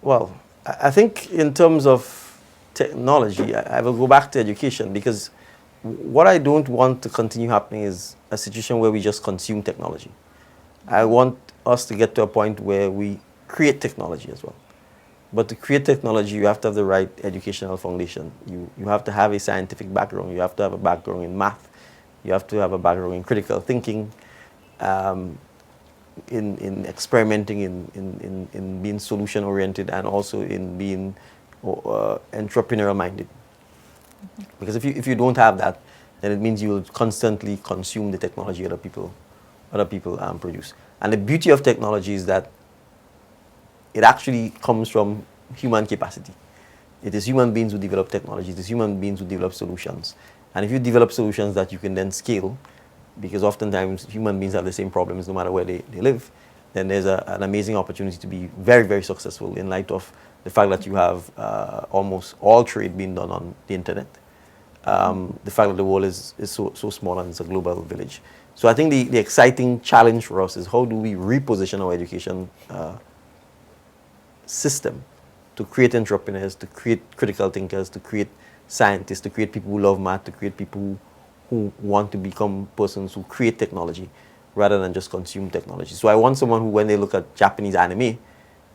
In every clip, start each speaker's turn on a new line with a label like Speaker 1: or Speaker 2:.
Speaker 1: Well, I think in terms of technology, I will go back to education because what I don't want to continue happening is a situation where we just consume technology. I want us to get to a point where we create technology as well. But to create technology, you have to have the right educational foundation. You have to have a scientific background. You have to have a background in math. You have to have a background in critical thinking, um, in experimenting, in being solution oriented, and also in being entrepreneurial minded. Because if you don't have that, then it means you will constantly consume the technology other people produce. And the beauty of technology is that it actually comes from human capacity. It is human beings who develop technology. It is human beings who develop solutions. And if you develop solutions that you can then scale, because oftentimes human beings have the same problems no matter where they live, then there's an amazing opportunity to be very, very successful in light of the fact that you have almost all trade being done on the internet. The fact that the world is so small and it's a global village. So I think the exciting challenge for us is how do we reposition our education system to create entrepreneurs, to create critical thinkers, to create scientists, to create people who love math, to create people who want to become persons who create technology rather than just consume technology. So I want someone who, when they look at Japanese anime,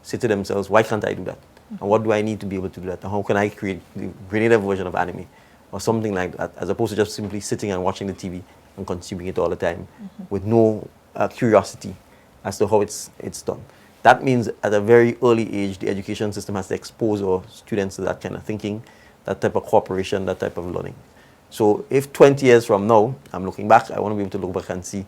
Speaker 1: say to themselves, why can't I do that? And what do I need to be able to do that? And how can I create the Grenada version of anime or something like that, as opposed to just simply sitting and watching the TV and consuming it all the time with no curiosity as to how it's done. That means at a very early age, the education system has to expose our students to that kind of thinking, that type of cooperation, that type of learning. So if 20 years from now, I'm looking back, I want to be able to look back and see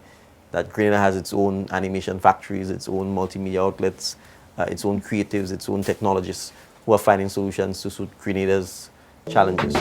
Speaker 1: that Grenada has its own animation factories, its own multimedia outlets, its own creatives, its own technologists who are finding solutions to suit Grenada's challenges.